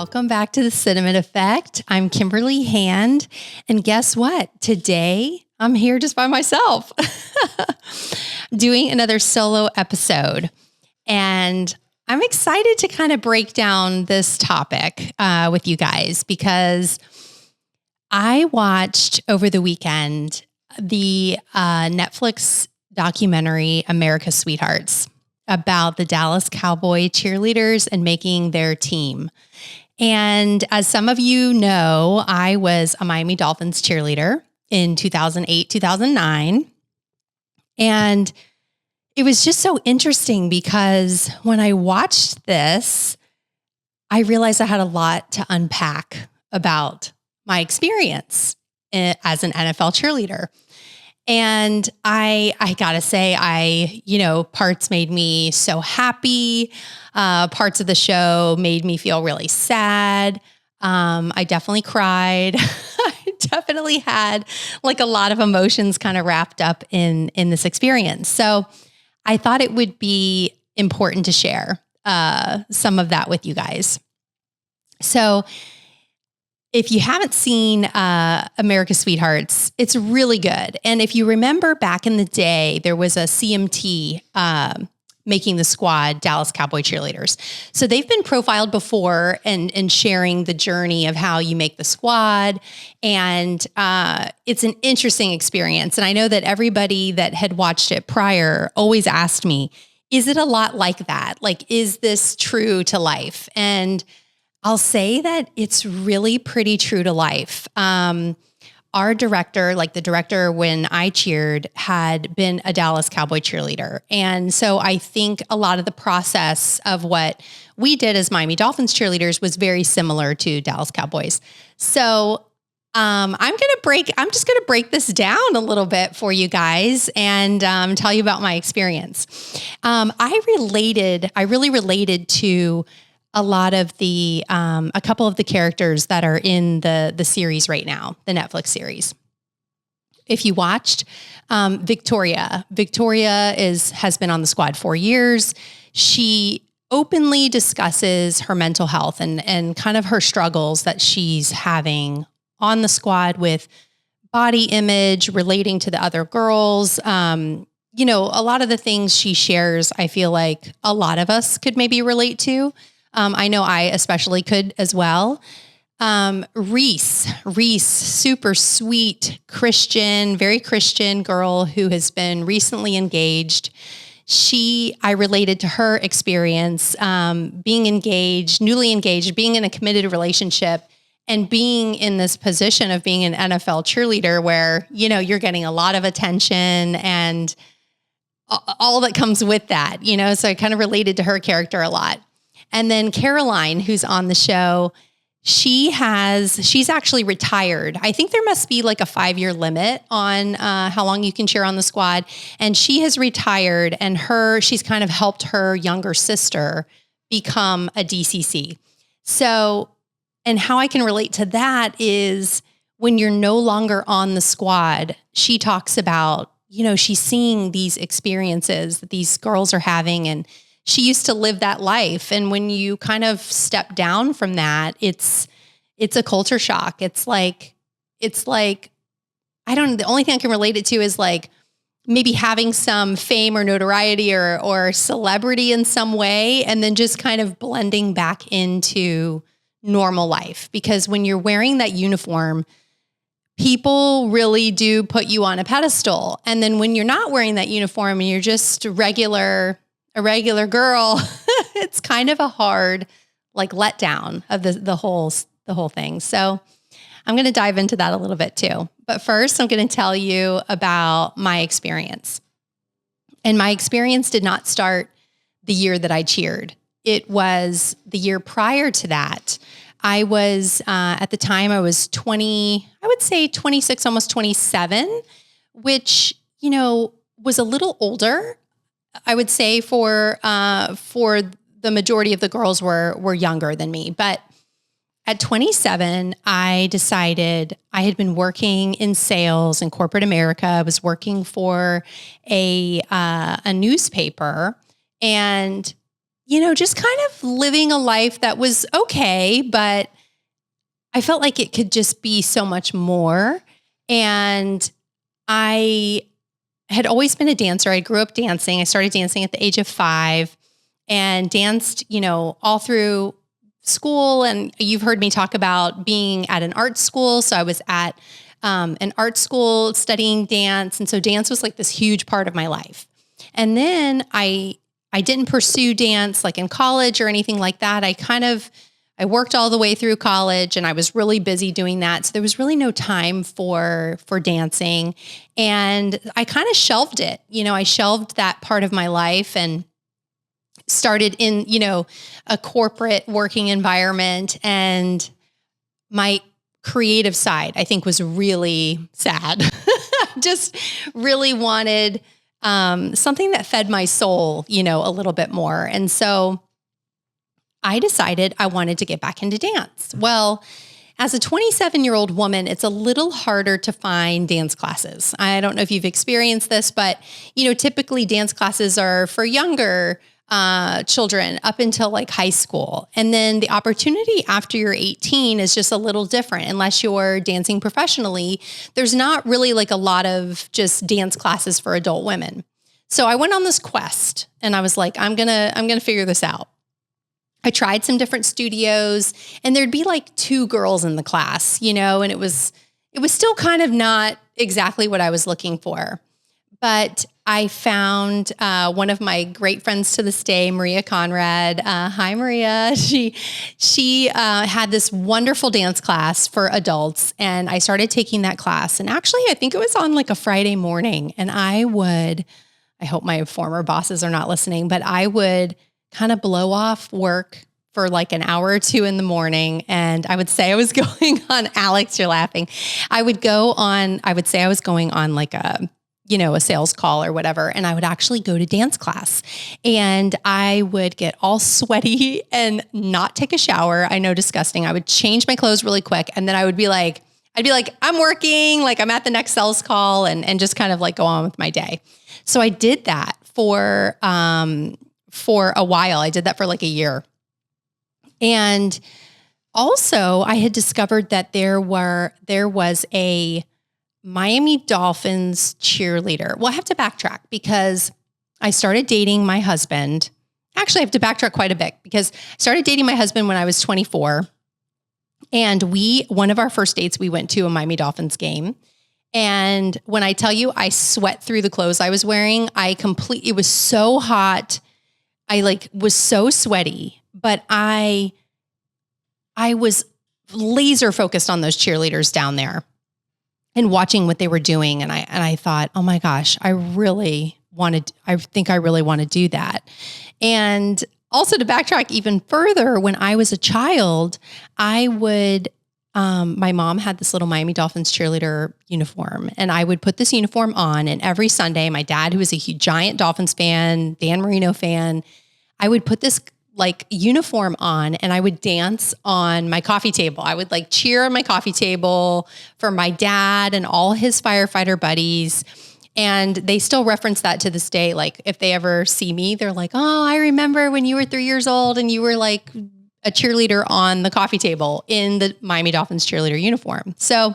Welcome back to the Cinnamon Effect. I'm Kimberly Hand, and guess what? Today, I'm here just by myself doing another solo episode. And I'm excited to kind of break down this topic with you guys because I watched over the weekend the Netflix documentary, America's Sweethearts, about the Dallas Cowboy Cheerleaders and making their team. And as some of you know, I was a Miami Dolphins cheerleader in 2008, 2009. And it was just so interesting because when I watched this, I realized I had a lot to unpack about my experience as an NFL cheerleader. And I gotta say, parts made me so happy. Parts of the show made me feel really sad. I definitely cried. I definitely had like a lot of emotions kind of wrapped up in this experience. So I thought it would be important to share some of that with you guys. So if you haven't seen America's Sweethearts, it's really good. And if you remember back in the day, there was a CMT making the squad, Dallas Cowboy Cheerleaders. So they've been profiled before and sharing the journey of how you make the squad. And it's an interesting experience. And I know that everybody that had watched it prior always asked me, is it a lot like that? Like, is this true to life? And I'll say that it's really pretty true to life. Our director, like the director when I cheered, had been a Dallas Cowboy cheerleader. And so I think a lot of the process of what we did as Miami Dolphins cheerleaders was very similar to Dallas Cowboys. So I'm just going to break this down a little bit for you guys and tell you about my experience. I really related to a lot of the, a couple of the characters that are in the series right now, the Netflix series. If you watched Victoria has been on the squad 4 years. She openly discusses her mental health and kind of her struggles that she's having on the squad with body image, relating to the other girls. A lot of the things she shares, I feel like a lot of us could maybe relate to. I know I especially could as well. Reese, super sweet Christian, very Christian girl who has been recently engaged. I related to her experience, being engaged, newly engaged, being in a committed relationship and being in this position of being an NFL cheerleader where, you're getting a lot of attention and all that comes with that, so I kind of related to her character a lot. And then Caroline, who's on the show, she's actually retired. I think there must be like a 5-year limit on how long you can cheer on the squad. And she has retired and she's kind of helped her younger sister become a DCC. So, and how I can relate to that is when you're no longer on the squad, she talks about, she's seeing these experiences that these girls are having and she used to live that life. And when you kind of step down from that, it's a culture shock. It's like, I don't know. The only thing I can relate it to is like maybe having some fame or notoriety or celebrity in some way, and then just kind of blending back into normal life. Because when you're wearing that uniform, people really do put you on a pedestal. And then when you're not wearing that uniform and you're just a regular girl, it's kind of a hard like letdown of the whole thing. So I'm going to dive into that a little bit too. But first, I'm going to tell you about my experience. And my experience did not start the year that I cheered. It was the year prior to that. I was, at the time I was 20, I would say 26, almost 27, which, was a little older. I would say for the majority of the girls were younger than me. But at 27, I decided I had been working in sales in corporate America. I was working for a newspaper, and just kind of living a life that was okay, but I felt like it could just be so much more. And I had always been a dancer. I grew up dancing. I started dancing at the age of 5 and danced, all through school. And you've heard me talk about being at an art school. So I was at an art school studying dance. And so dance was like this huge part of my life. And then I didn't pursue dance like in college or anything like that. I worked all the way through college and I was really busy doing that. So there was really no time for dancing. And I kind of shelved it. I shelved that part of my life and started in, a corporate working environment. And my creative side, I think, was really sad. Just really wanted something that fed my soul, a little bit more. And so I decided I wanted to get back into dance. Well, as a 27-year-old woman, it's a little harder to find dance classes. I don't know if you've experienced this, but, typically dance classes are for younger children up until like high school. And then the opportunity after you're 18 is just a little different. Unless you're dancing professionally, there's not really like a lot of just dance classes for adult women. So I went on this quest and I was like, I'm going to figure this out. I tried some different studios and there'd be like 2 girls in the class, and it was still kind of not exactly what I was looking for. But I found one of my great friends to this day, Maria Conrad. Hi, Maria. She had this wonderful dance class for adults, and I started taking that class. And actually, I think it was on like a Friday morning. And I hope my former bosses are not listening, but I would kind of blow off work for like an hour or 2 in the morning. And I would say I was going on, Alex, you're laughing. I would say I was going on like a sales call or whatever. And I would actually go to dance class and I would get all sweaty and not take a shower. I know, disgusting. I would change my clothes really quick. And then I'd be like, I'm working, like I'm at the next sales call and just kind of like go on with my day. So I did that for a while. I did that for like a year. And also I had discovered that there was a Miami Dolphins cheerleader. Well, I have to backtrack because I started dating my husband. Actually, I have to backtrack quite a bit because I started dating my husband when I was 24. And one of our first dates, we went to a Miami Dolphins game. And when I tell you, I sweat through the clothes I was wearing, it was so hot. I was so sweaty, but I was laser focused on those cheerleaders down there and watching what they were doing. And I thought, oh my gosh, I think I really want to do that. And also to backtrack even further, when I was a child, my mom had this little Miami Dolphins cheerleader uniform, and I would put this uniform on. And every Sunday, my dad, who was a giant Dolphins fan, Dan Marino fan, I would put this uniform on and I would dance on my coffee table. I would cheer on my coffee table for my dad and all his firefighter buddies. And they still reference that to this day. If they ever see me, they're like, oh, I remember when you were 3 years old and you were a cheerleader on the coffee table in the Miami Dolphins cheerleader uniform. So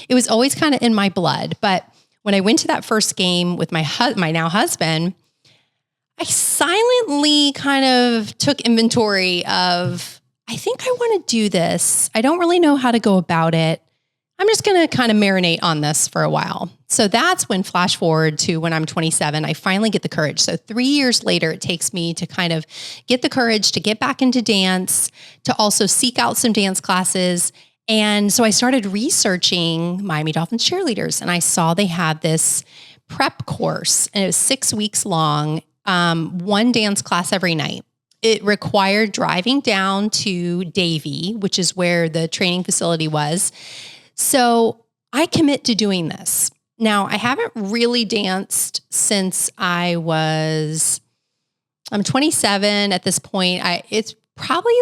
it was always kind of in my blood. But when I went to that first game with my now husband, I silently kind of took inventory of, I think I want to do this. I don't really know how to go about it. I'm just going to kind of marinate on this for a while. So that's when, flash forward to when I'm 27, I finally get the courage. So 3 years later, it takes me to kind of get the courage to get back into dance, to also seek out some dance classes. And so I started researching Miami Dolphins cheerleaders, and I saw they had this prep course, and it was 6 weeks long. One dance class every night. It required driving down to Davie, which is where the training facility was. So I commit to doing this. Now, I haven't really danced since I'm 27 at this point. It's probably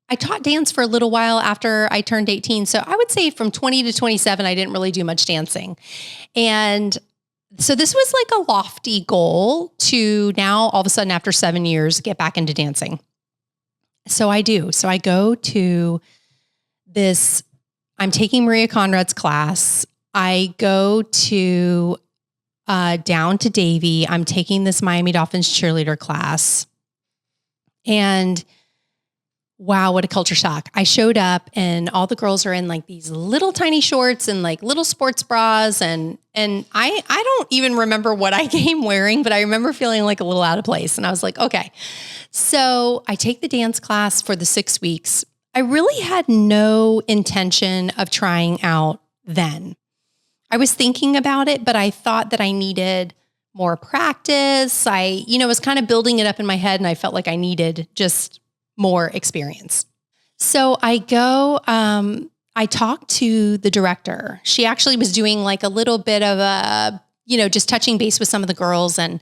I taught dance for a little while after I turned 18. So I would say from 20 to 27, I didn't really do much dancing. And So this was like a lofty goal to now all of a sudden after 7 years, get back into dancing. So I do. So I go to this, I'm taking Maria Conrad's class. I go to down to Davie. I'm taking this Miami Dolphins cheerleader class. And wow, what a culture shock. I showed up and all the girls are in like these little tiny shorts and like little sports bras. And I don't even remember what I came wearing, but I remember feeling like a little out of place. And I was like, okay. So I take the dance class for the 6 weeks. I really had no intention of trying out then. I was thinking about it, but I thought that I needed more practice. I, was kind of building it up in my head and I felt like I needed just more experience. So I go, I talked to the director. She actually was doing like a little bit of a, just touching base with some of the girls. And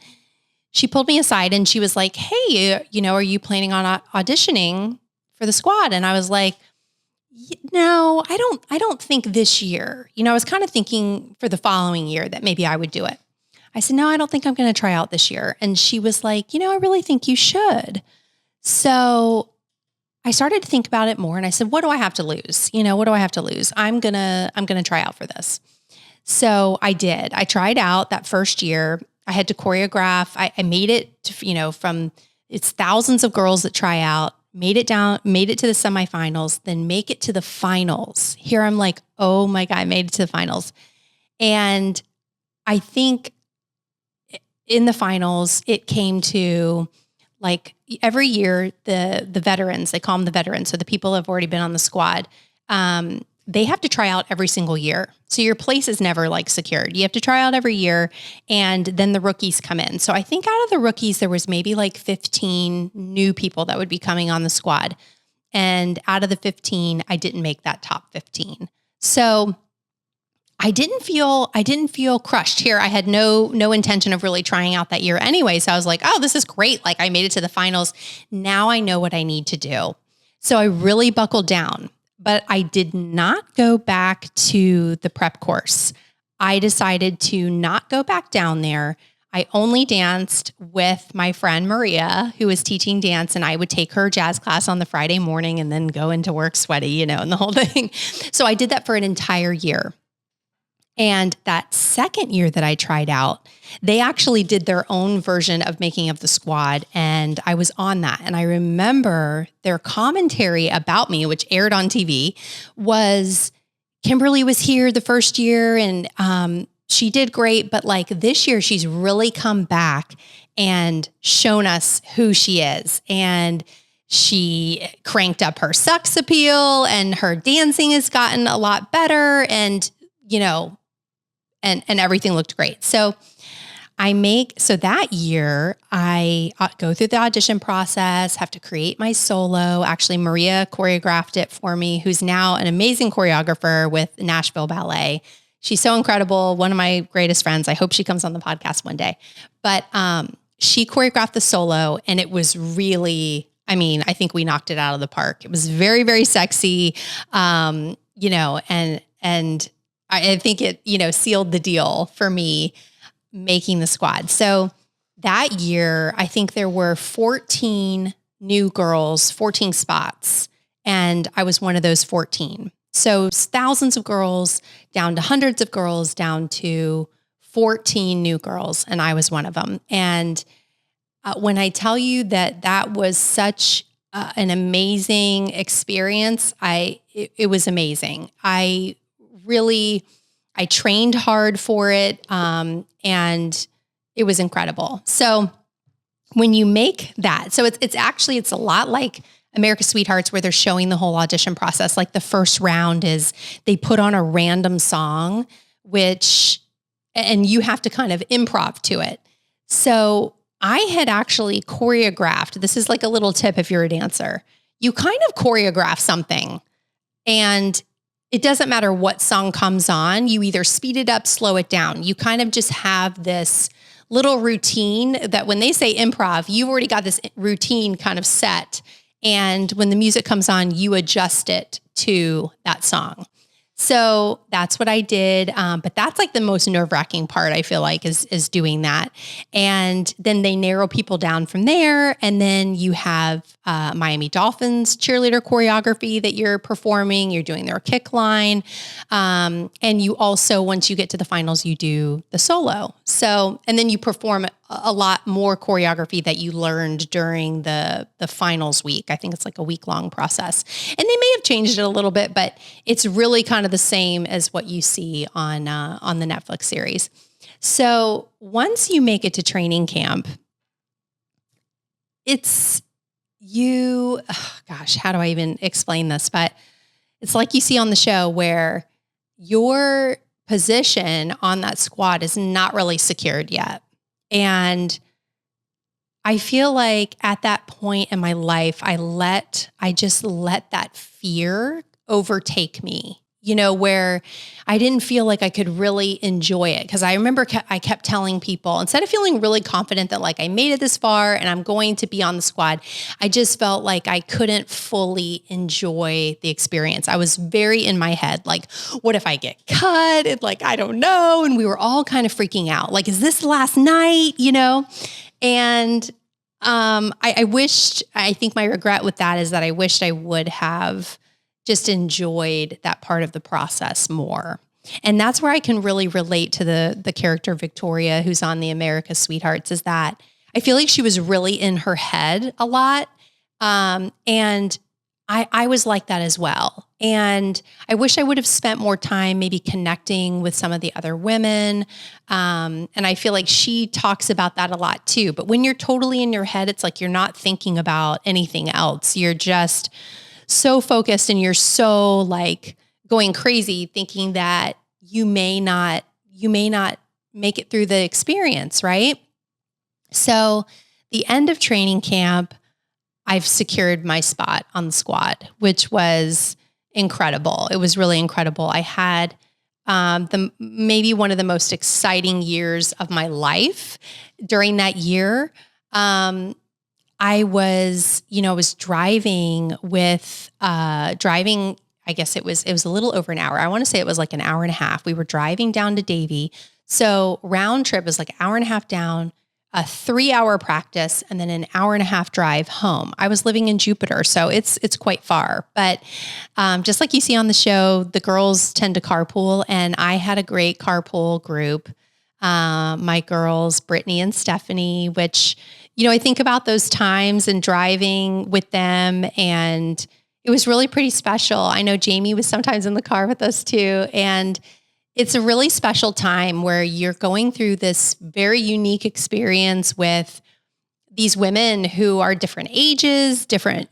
she pulled me aside and she was like, hey, are you planning on auditioning for the squad? And I was like, no, I don't think this year. I was kind of thinking for the following year that maybe I would do it. I said, no, I don't think I'm going to try out this year. And she was like, I really think you should. So I started to think about it more and I said, what do I have to lose? What do I have to lose? I'm going to try out for this. So I did. I tried out that first year. I had to choreograph. I made it to, from it's thousands of girls that try out, made it to the semifinals, then make it to the finals. Here I'm like, oh my God, I made it to the finals. And I think in the finals, it came to like every year, the veterans, they call them the veterans. So the people who have already been on the squad, they have to try out every single year. So your place is never like secured. You have to try out every year and then the rookies come in. So I think out of the rookies, there was maybe like 15 new people that would be coming on the squad. And out of the 15, I didn't make that top 15. So I didn't feel crushed here. I had no intention of really trying out that year anyway. So I was like, oh, this is great. Like I made it to the finals. Now I know what I need to do. So I really buckled down, but I did not go back to the prep course. I decided to not go back down there. I only danced with my friend Maria, who was teaching dance, and I would take her jazz class on the Friday morning and then go into work sweaty, and the whole thing. So I did that for an entire year. And that second year that I tried out, they actually did their own version of Making of the Squad. And I was on that. And I remember their commentary about me, which aired on TV, was Kimberly was here the first year and she did great. But like this year, she's really come back and shown us who she is. And she cranked up her sex appeal and her dancing has gotten a lot better. And, and everything looked great. So that year I go through the audition process, have to create my solo. Actually, Maria choreographed it for me, who's now an amazing choreographer with Nashville Ballet. She's so incredible. One of my greatest friends. I hope she comes on the podcast one day, but, she choreographed the solo and it was really, I think we knocked it out of the park. It was very, very sexy. And I think it, sealed the deal for me making the squad. So that year, I think there were 14 new girls, 14 spots, and I was one of those 14. So thousands of girls down to hundreds of girls down to 14 new girls, and I was one of them. And when I tell you that was such an amazing experience, it was amazing. I trained hard for it. And it was incredible. So when you make that, so it's a lot like America's Sweethearts where they're showing the whole audition process. Like the first round is they put on a random song, and you have to kind of improv to it. So I had actually choreographed, this is like a little tip if you're a dancer, you kind of choreograph something and it doesn't matter what song comes on. You either speed it up, slow it down. You kind of just have this little routine that when they say improv, you've already got this routine kind of set. And when the music comes on, you adjust it to that song. So that's what I did. But that's like the most nerve-wracking part, I feel like, is doing that. And then they narrow people down from there. And then you have Miami Dolphins cheerleader choreography that you're performing. You're doing their kick line. And you also, once you get to the finals, you do the solo. So, and then you perform a lot more choreography that you learned during the finals week. I think it's like a week-long process. And they may have changed it a little bit, but it's really kind of the same as what you see on the Netflix series. So once you make it to training camp, it's you, oh gosh, how do I even explain this? But it's like you see on the show where your position on that squad is not really secured yet. And I feel like at that point in my life, I just let that fear overtake me, where I didn't feel like I could really enjoy it. Cause I remember I kept telling people, instead of feeling really confident that like I made it this far and I'm going to be on the squad, I just felt like I couldn't fully enjoy the experience. I was very in my head, like, what if I get cut? And like, I don't know. And we were all kind of freaking out. Like, is this the last night, And I think my regret with that is that I wished I would have just enjoyed that part of the process more. And that's where I can really relate to the character Victoria, who's on the America's Sweethearts, is that I feel like she was really in her head a lot. And I was like that as well. And I wish I would have spent more time maybe connecting with some of the other women. And I feel like she talks about that a lot too. But when you're totally in your head, it's like you're not thinking about anything else. You're just so focused and you're so like going crazy thinking that you may not make it through the experience, right? So the end of training camp, I've secured my spot on the squad, which was incredible. It was really incredible. I had maybe one of the most exciting years of my life during that year. I was driving, I guess it was a little over an hour. I want to say it was like an hour and a half. We were driving down to Davie. So round trip was like an hour and a half down, a 3-hour practice, and then an hour and a half drive home. I was living in Jupiter, so it's quite far. But just like you see on the show, the girls tend to carpool, and I had a great carpool group. My girls, Brittany and Stephanie, which, I think about those times and driving with them, and it was really pretty special. I know Jamie was sometimes in the car with us too, and it's a really special time where you're going through this very unique experience with these women who are different ages, different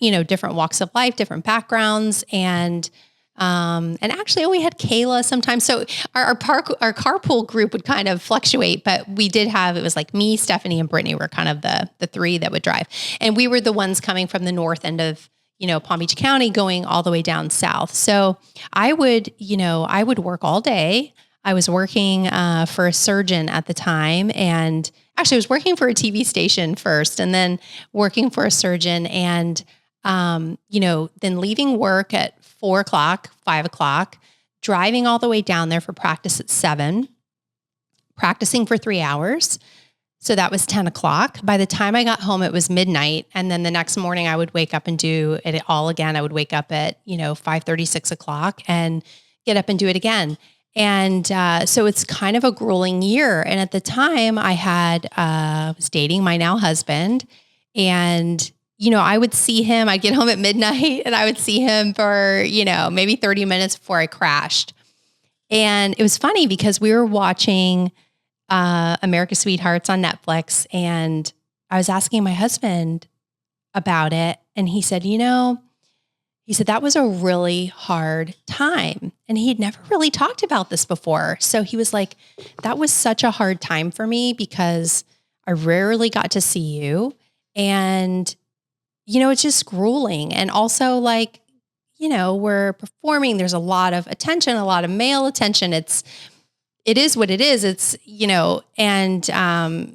walks of life, different backgrounds. And actually we had Kayla sometimes. So our carpool group would kind of fluctuate, but we did have, it was like me, Stephanie, and Brittany were kind of the three that would drive. And we were the ones coming from the north end of Palm Beach County going all the way down south. So I would work all day. I was working for a surgeon at the time, and actually I was working for a TV station first and then working for a surgeon, and, then leaving work at 4:00, 5:00, driving all the way down there for practice at 7, practicing for 3 hours. So that was 10:00. By the time I got home, it was midnight. And then the next morning I would wake up and do it all again. I would wake up at, 5:30, 6:00 and get up and do it again. And so it's kind of a grueling year. And at the time I was dating my now husband, and, I would see him, I'd get home at midnight and I would see him for, maybe 30 minutes before I crashed. And it was funny because we were watching America's Sweethearts on Netflix, and I was asking my husband about it, and he said, that was a really hard time, and he had never really talked about this before. So he was like, that was such a hard time for me because I rarely got to see you, and it's just grueling. And also like, we're performing, there's a lot of attention, a lot of male attention. It is what it is. It's, and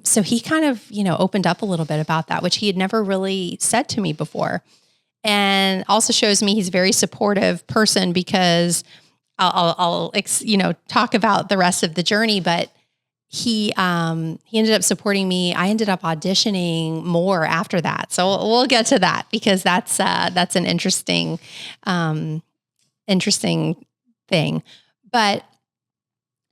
so he kind of, opened up a little bit about that, which he had never really said to me before. And also shows me he's a very supportive person, because talk about the rest of the journey, but he ended up supporting me. I ended up auditioning more after that. So we'll get to that because that's an interesting thing. But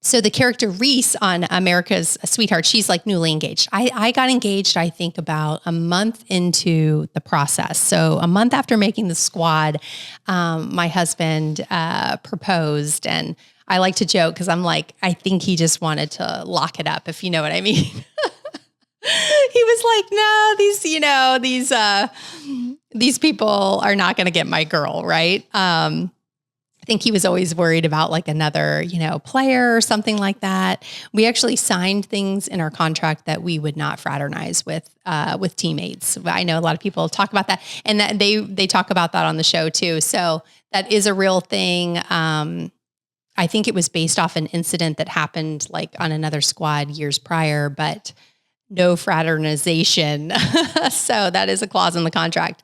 so the character Reese on America's Sweetheart, she's like newly engaged. I got engaged, I think about a month into the process. So a month after making the squad, my husband proposed, and I like to joke because I'm like, I think he just wanted to lock it up, if you know what I mean. He was like, no, these people are not going to get my girl, right? I think he was always worried about like another, player or something like that. We actually signed things in our contract that we would not fraternize with teammates. I know a lot of people talk about that, and that they talk about that on the show too. So that is a real thing. I think it was based off an incident that happened like on another squad years prior, but no fraternization. So that is a clause in the contract.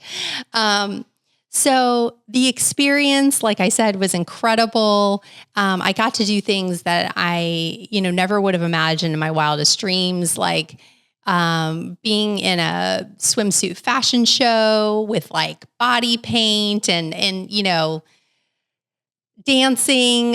So the experience, like I said, was incredible. I got to do things that I, never would have imagined in my wildest dreams, like being in a swimsuit fashion show with like body paint and dancing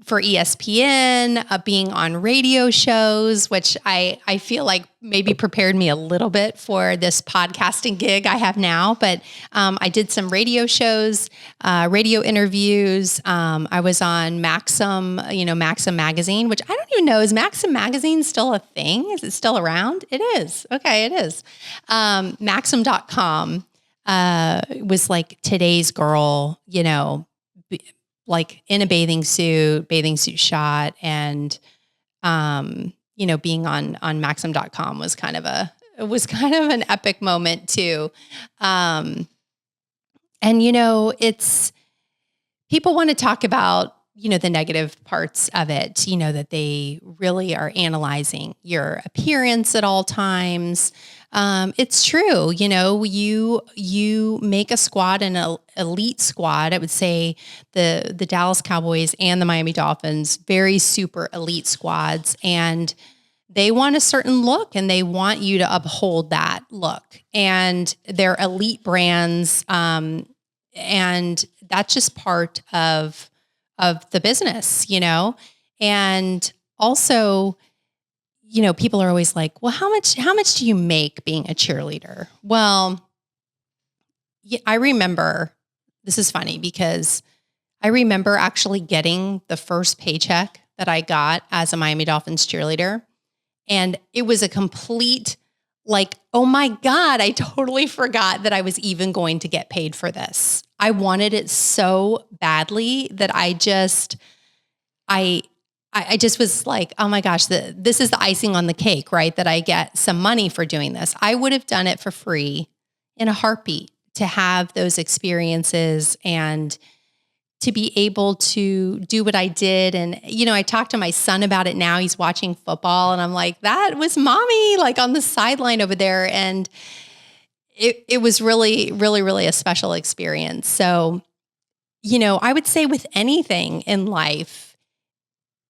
for ESPN, being on radio shows, which I feel like maybe prepared me a little bit for this podcasting gig I have now. But I did some radio shows, radio interviews. I was on Maxim, Maxim Magazine, which I don't even know, is Maxim Magazine still a thing? Is it still around? It is. Okay, it is. Maxim.com was like today's girl, like in a bathing suit shot. And, being on Maxim.com was kind of an epic moment too. It's, people want to talk about, the negative parts of it, that they really are analyzing your appearance at all times. It's true. You make a squad, an elite squad. I would say the Dallas Cowboys and the Miami Dolphins, very super elite squads, and they want a certain look and they want you to uphold that look, and they're elite brands. And that's just part of the business, and also, people are always like, well, how much do you make being a cheerleader? Well, I remember, this is funny because I remember actually getting the first paycheck that I got as a Miami Dolphins cheerleader. And it was a complete like, oh my God, I totally forgot that I was even going to get paid for this. I wanted it so badly that I just was like, oh my gosh, this is the icing on the cake, right? That I get some money for doing this. I would have done it for free in a heartbeat to have those experiences and to be able to do what I did. And, I talked to my son about it now. He's watching football and I'm like, that was mommy, like on the sideline over there. And it was really, really, really a special experience. So, I would say with anything in life,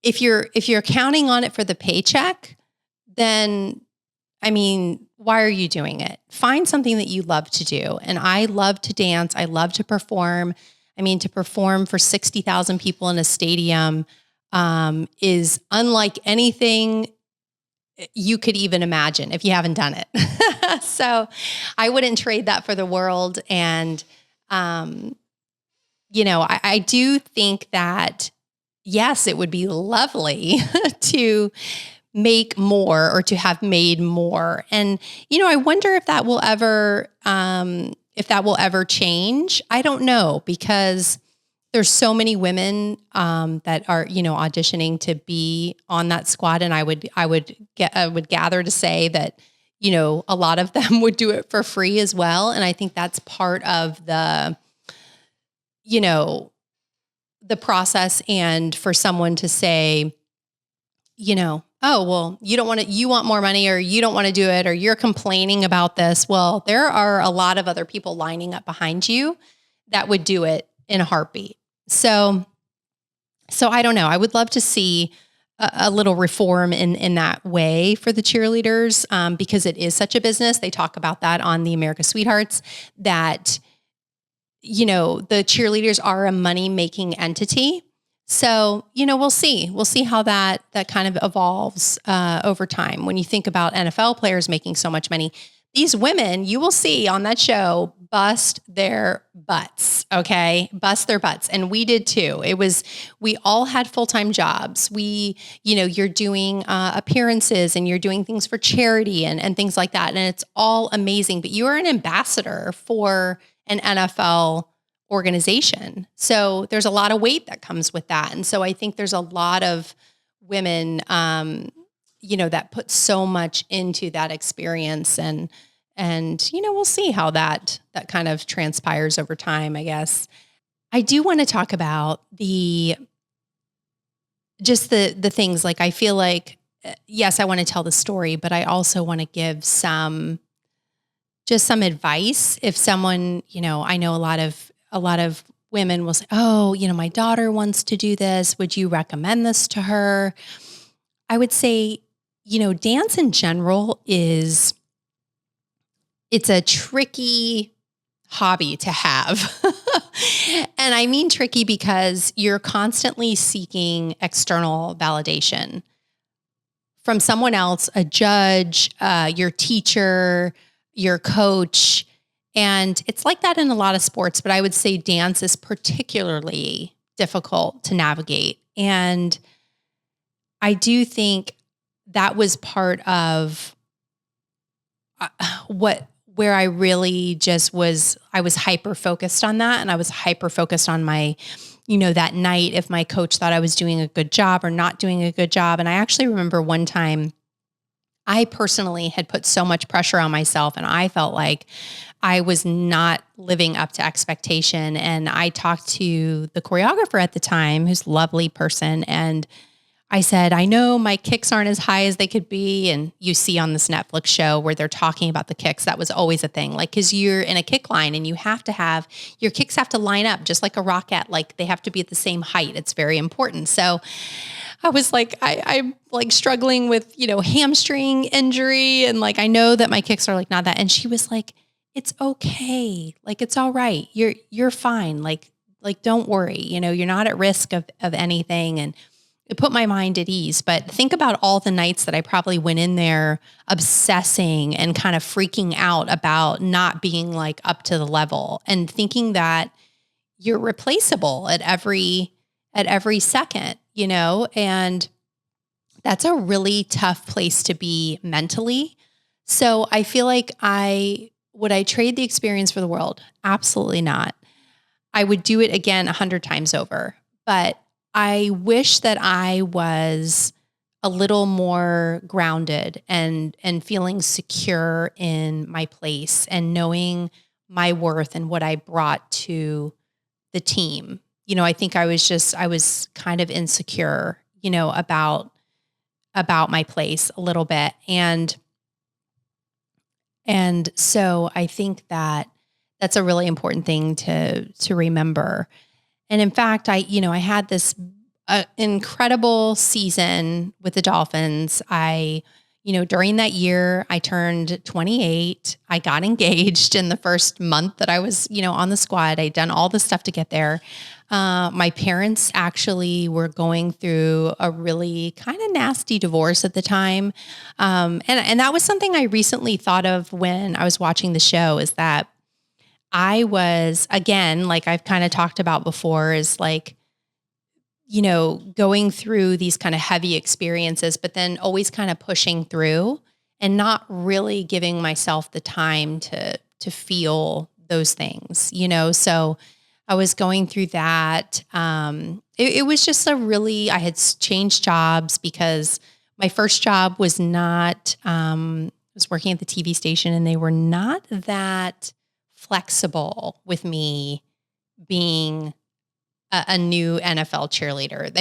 if you're counting on it for the paycheck, then, why are you doing it? Find something that you love to do. And I love to dance. I love to perform. To perform for 60,000 people in a stadium is unlike anything you could even imagine if you haven't done it. So I wouldn't trade that for the world. And, I do think that, yes, it would be lovely to make more or to have made more. And, I wonder if that will ever change. I don't know, because there's so many women that are, auditioning to be on that squad. And I would gather to say that, a lot of them would do it for free as well. And I think that's part of the process. And for someone to say, oh, well, you want more money, or you don't want to do it, or you're complaining about this. Well, there are a lot of other people lining up behind you that would do it in a heartbeat. So So I don't know. I would love to see a little reform in that way for the cheerleaders, because it is such a business. They talk about that on the America Sweethearts, that, the cheerleaders are a money-making entity. So, we'll see. We'll see how that kind of evolves over time. When you think about NFL players making so much money, these women, you will see on that show, bust their butts, okay? Bust their butts. And we did too. We all had full-time jobs. You're doing appearances and you're doing things for charity and things like that. And it's all amazing, but you are an ambassador for an NFL organization. So there's a lot of weight that comes with that. And so I think there's a lot of women, that put so much into that experience, and we'll see how that kind of transpires over time, I guess. I do want to talk about the things, like, I feel like, yes, I want to tell the story, but I also want to give some advice. If someone, I know a lot of women will say, "Oh, my daughter wants to do this. Would you recommend this to her?" I would say, dance in general it's a tricky hobby to have. And I mean tricky because you're constantly seeking external validation from someone else, a judge, your teacher, your coach. And it's like that in a lot of sports, but I would say dance is particularly difficult to navigate. And I do think that was part of where I really I was hyper focused on that. And I was hyper focused on my, that night, if my coach thought I was doing a good job or not doing a good job. And I actually remember one time I personally had put so much pressure on myself, and I felt like I was not living up to expectation. And I talked to the choreographer at the time, who's a lovely person, and I said, "I know my kicks aren't as high as they could be." And you see on this Netflix show where they're talking about the kicks, that was always a thing. Like, cause you're in a kick line and your kicks have to line up just like a rocket. Like, they have to be at the same height. It's very important. So I was like, I'm like struggling with, hamstring injury. And like, I know that my kicks are like not that. And she was like, "It's okay. Like, it's all right. You're fine. Like, don't worry. You're not at risk of anything." And it put my mind at ease. But think about all the nights that I probably went in there obsessing and kind of freaking out about not being like up to the level, and thinking that you're replaceable at every second, and that's a really tough place to be mentally. So I feel like would I trade the experience for the world? Absolutely not. I would do it again 100 times over, but I wish that I was a little more grounded and feeling secure in my place and knowing my worth and what I brought to the team. I think I was kind of insecure, about my place a little bit. And so I think that that's a really important thing to remember. And in fact, I had this incredible season with the Dolphins. During that year, I turned 28. I got engaged in the first month that I was, on the squad. I'd done all the stuff to get there. My parents actually were going through a really kind of nasty divorce at the time. And that was something I recently thought of when I was watching the show, is that I was, again, like I've kind of talked about before, is like, going through these kind of heavy experiences, but then always kind of pushing through and not really giving myself the time to feel those things, So I was going through that. It was just I had changed jobs because my first job was not, I was working at the TV station, and they were not that flexible with me being a new NFL cheerleader.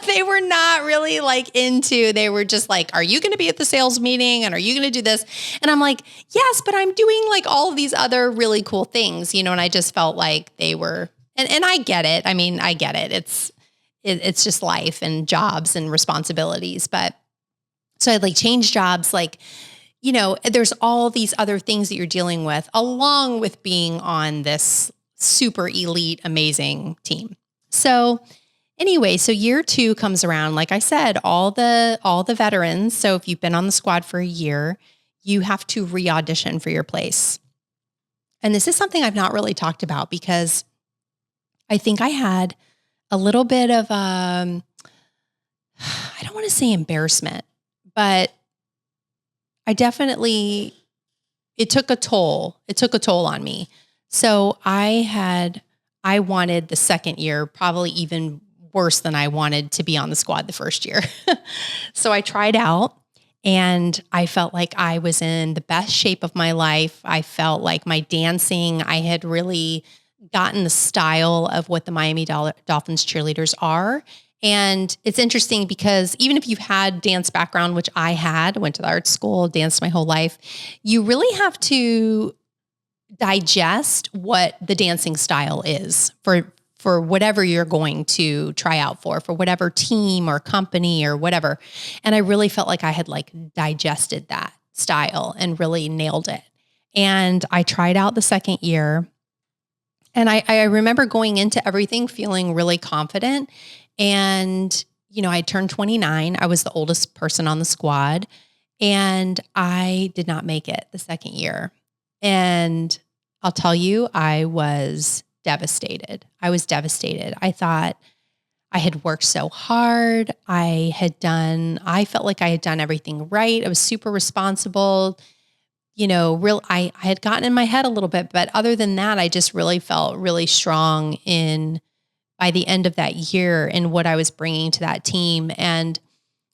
They were not really they were just like, "Are you going to be at the sales meeting? And are you going to do this?" And I'm like, "Yes, but I'm doing like all of these other really cool things," and I just felt like they were, and I get it. I mean, I get it. it's just life and jobs and responsibilities. But so I'd like change jobs, like, there's all these other things that you're dealing with along with being on this super elite, amazing team. So anyway, so year 2 comes around. Like I said, all the veterans. So if you've been on the squad for a year, you have to re-audition for your place. And this is something I've not really talked about because I think I had a little bit of, I don't want to say embarrassment, but I definitely, it took a toll. It took a toll on me. So I wanted the second year probably even worse than I wanted to be on the squad the first year. So I tried out and I felt like I was in the best shape of my life. I felt like my dancing, I had really gotten the style of what the Miami Dolphins cheerleaders are. And it's interesting because even if you've had dance background, which I had, went to the art school, danced my whole life, you really have to digest what the dancing style is for whatever you're going to try out for whatever team or company or whatever. And I really felt like I had like digested that style and really nailed it. And I tried out the second year. And I remember going into everything feeling really confident. And, I turned 29. I was the oldest person on the squad. And I did not make it the second year. And I'll tell you, I was devastated. I thought I had worked so hard. I felt like I had done everything right. I was super responsible. I had gotten in my head a little bit, but other than that, I just really felt really strong by the end of that year in what I was bringing to that team. And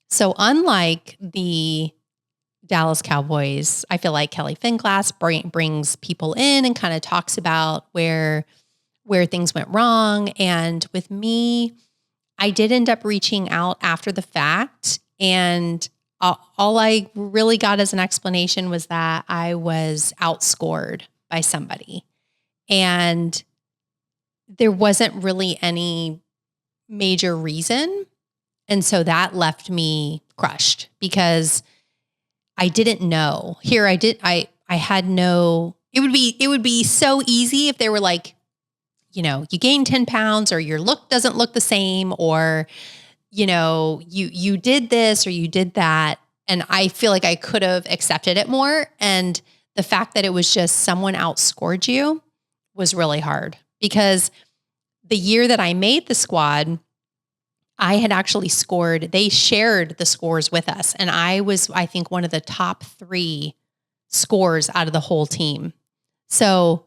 so unlike the Dallas Cowboys, I feel like Kelly Finglass brings people in and kind of talks about where things went wrong. And with me, I did end up reaching out after the fact. And all I really got as an explanation was that I was outscored by somebody. And there wasn't really any major reason. And so that left me crushed because I didn't know. I had no, it would be so easy if they were like, you gained 10 pounds or your look doesn't look the same or, you did this or you did that. And I feel like I could have accepted it more. And the fact that it was just someone outscored you was really hard because the year that I made the squad, I had actually scored, they shared the scores with us. And I was, I think, one of the top 3 scores out of the whole team. So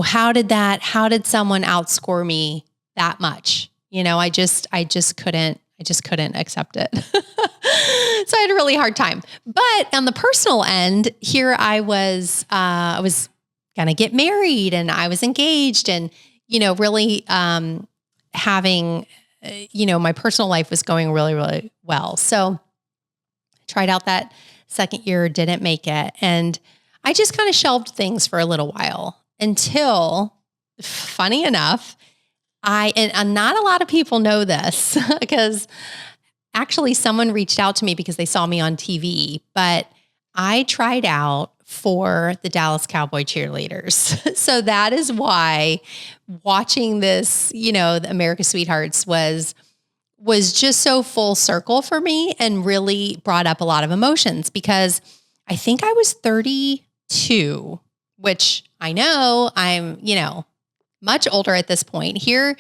how did someone outscore me that much? I just couldn't accept it. So I had a really hard time. But on the personal end, here I was going to get married and I was engaged and, really having, my personal life was going really, really well. So I tried out that second year, didn't make it. And I just kind of shelved things for a little while until, funny enough, and not a lot of people know this because actually someone reached out to me because they saw me on TV, but I tried out for the Dallas Cowboys Cheerleaders. So that is why watching this, the America's Sweethearts was just so full circle for me and really brought up a lot of emotions because I think I was 32, which I know I'm, much older at this point. Here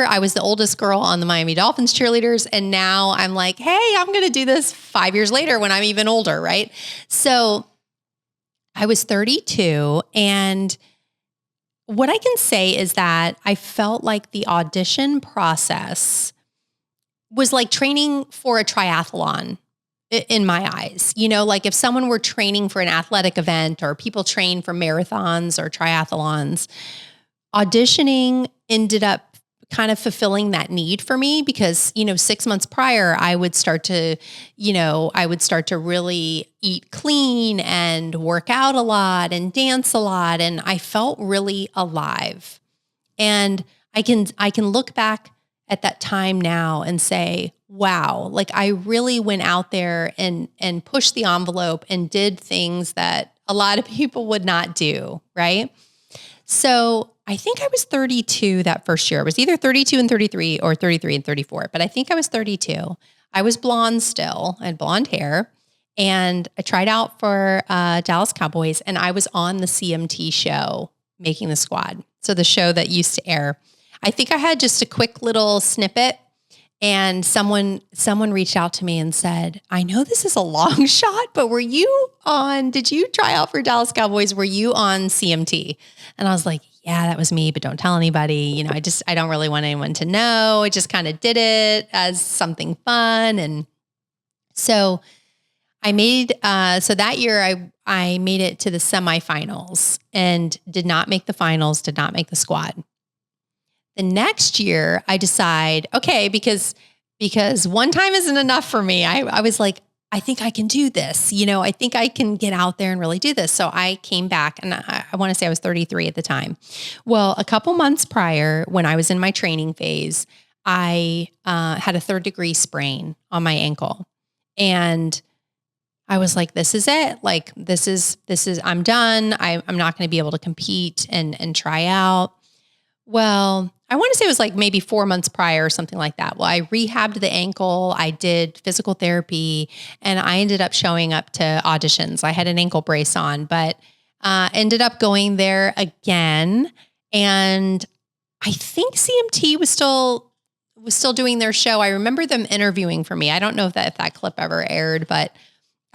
I was the oldest girl on the Miami Dolphins cheerleaders. And now I'm like, hey, I'm going to do this 5 years later when I'm even older. Right. So I was 32. And what I can say is that I felt like the audition process was like training for a triathlon in my eyes. Like if someone were training for an athletic event or people train for marathons or triathlons, auditioning ended up kind of fulfilling that need for me because, 6 months prior, I would start to really eat clean and work out a lot and dance a lot. And I felt really alive. And I can look back at that time now and say, wow, like I really went out there and pushed the envelope and did things that a lot of people would not do, right? So I think I was 32 that first year. It was either 32 and 33 or 33 and 34, but I think I was 32. I was blonde still. I had blonde hair. And I tried out for Dallas Cowboys, and I was on the CMT show, Making the Squad. So the show that used to air. I think I had just a quick little snippet, and someone reached out to me and said, I know this is a long shot, but did you try out for Dallas Cowboys? Were you on CMT? And I was like, yeah, that was me, but don't tell anybody. I don't really want anyone to know. I just kind of did it as something fun. And so I made, so that year I made it to the semifinals and did not make the finals, did not make the squad. The next year I decide, okay, because one time isn't enough for me. I was like, I think I can do this. I think I can get out there and really do this. So I came back, and I want to say I was 33 at the time. Well, a couple months prior, when I was in my training phase, I had a 3rd-degree sprain on my ankle. And I was like, this is it. Like, this is, I'm done. I'm not going to be able to compete and try out. Well, I want to say it was like maybe 4 months prior or something like that. Well, I rehabbed the ankle. I did physical therapy, and I ended up showing up to auditions. I had an ankle brace on, but ended up going there again. And I think CMT was still doing their show. I remember them interviewing for me. I don't know if that clip ever aired, but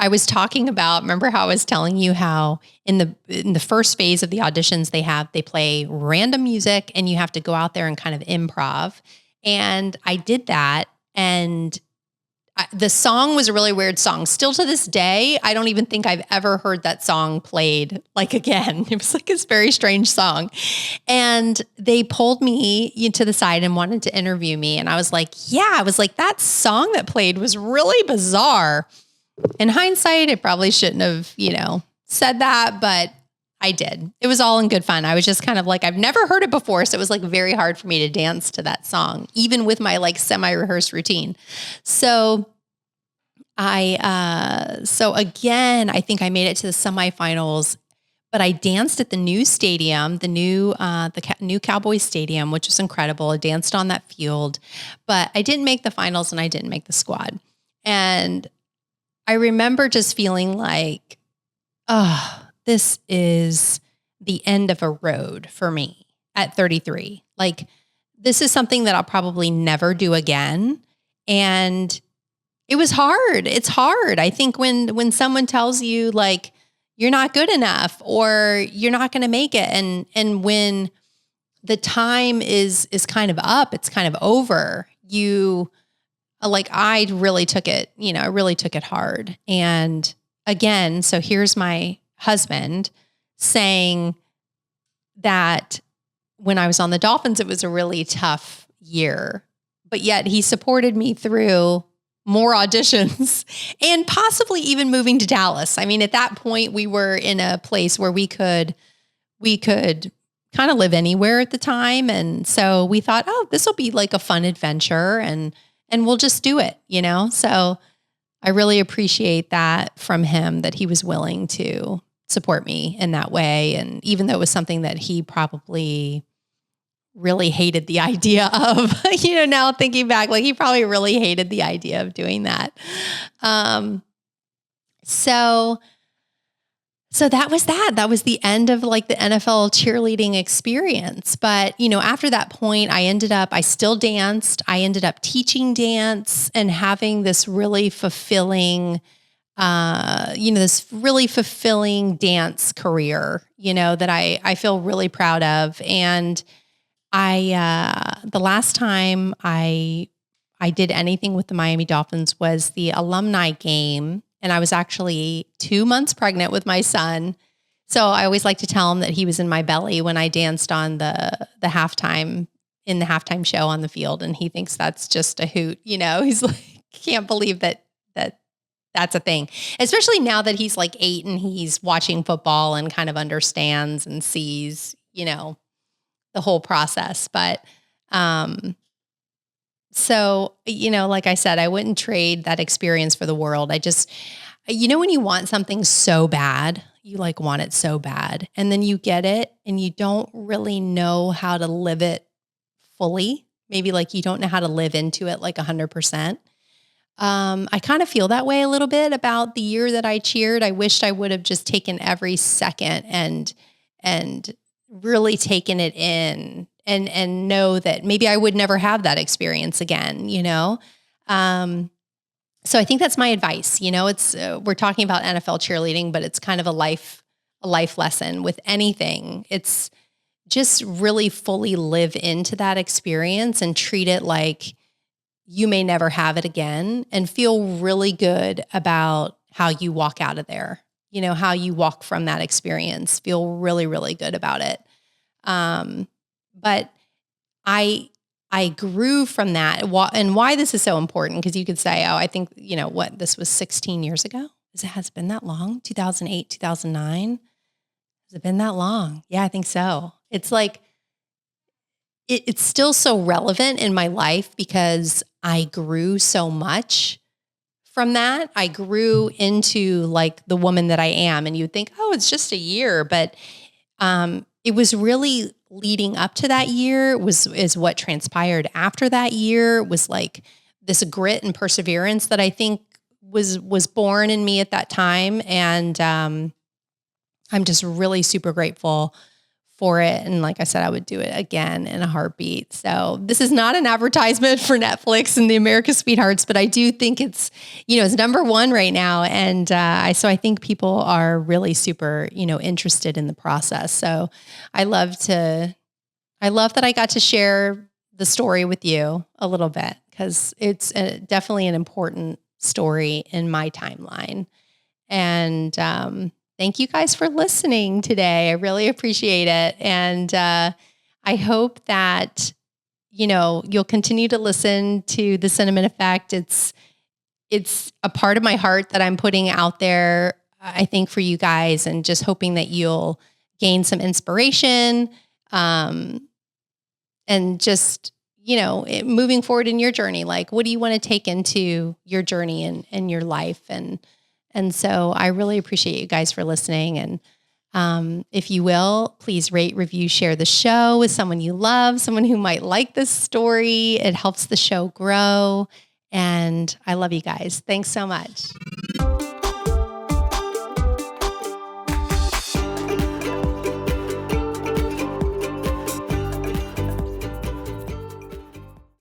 I was talking about, remember how I was telling you how in the first phase of the auditions they play random music, and you have to go out there and kind of improv. And I did that. And the song was a really weird song. Still to this day, I don't even think I've ever heard that song played like again. It was like this very strange song. And they pulled me to the side and wanted to interview me. And I was like, that song that played was really bizarre. In hindsight, I probably shouldn't have, said that, but I did. It was all in good fun. I was just kind of like, I've never heard it before. So it was like very hard for me to dance to that song, even with my like semi-rehearsed routine. So again, I think I made it to the semifinals, but I danced at the new stadium, the new Cowboys stadium, which was incredible. I danced on that field, but I didn't make the finals and I didn't make the squad. And I remember just feeling like, oh, this is the end of a road for me at 33. Like, this is something that I'll probably never do again. And it was hard. It's hard. I think when someone tells you like, you're not good enough or you're not going to make it. And when the time is kind of up, it's kind of over, I really took it hard. And again, so here's my husband saying that when I was on the Dolphins, it was a really tough year, but yet he supported me through more auditions and possibly even moving to Dallas. I mean, at that point we were in a place where we could kind of live anywhere at the time. And so we thought, oh, this will be like a fun adventure and we'll just do it, So I really appreciate that from him, that he was willing to support me in that way. And even though it was something that he probably really hated the idea of, now thinking back, like he probably really hated the idea of doing that. So that was that. That was the end of like the NFL cheerleading experience. But, after that point, I still danced. I ended up teaching dance and having this really fulfilling, dance career, that I feel really proud of. And the last time I did anything with the Miami Dolphins was the alumni game. And I was actually 2 months pregnant with my son. So I always like to tell him that he was in my belly when I danced on the halftime show on the field. And he thinks that's just a hoot. He's like, can't believe that's a thing, especially now that he's like 8 and he's watching football and kind of understands and sees, the whole process. But, So, like I said, I wouldn't trade that experience for the world. When you want something so bad, you like want it so bad, and then you get it and you don't really know how to live it fully. Maybe like you don't know how to live into it like 100%. I kind of feel that way a little bit about the year that I cheered. I wished I would have just taken every second and really taken it in and know that maybe I would never have that experience again. So I think that's my advice. It's we're talking about NFL cheerleading, but it's kind of a life lesson with anything. It's just really fully live into that experience and treat it like you may never have it again, and feel really good about how you walk out of there. How you walk from that experience, feel really, really good about it. But I grew from that. And why this is so important, because you could say, oh, I think, this was 16 years ago. Has it been that long? 2008, 2009? Has it been that long? Yeah, I think so. It's like, it's still so relevant in my life because I grew so much from that. I grew into like the woman that I am. And you'd think, oh, it's just a year. But it was really leading up to that year is what transpired after that year, was like this grit and perseverance that I think was born in me at that time. And I'm just really super grateful for it. And like I said, I would do it again in a heartbeat. So this is not an advertisement for Netflix and the America's Sweethearts, but I do think it's number one right now. And so I think people are really super, interested in the process. So I love that I got to share the story with you a little bit, because it's definitely an important story in my timeline. And thank you guys for listening today. I really appreciate it. And I hope that, you'll continue to listen to the Cinnamon Effect. It's a part of my heart that I'm putting out there, I think, for you guys, and just hoping that you'll gain some inspiration and just, moving forward in your journey. Like, what do you want to take into your journey and your life? And so I really appreciate you guys for listening. And if you will, please rate, review, share the show with someone you love, someone who might like this story. It helps the show grow. And I love you guys. Thanks so much.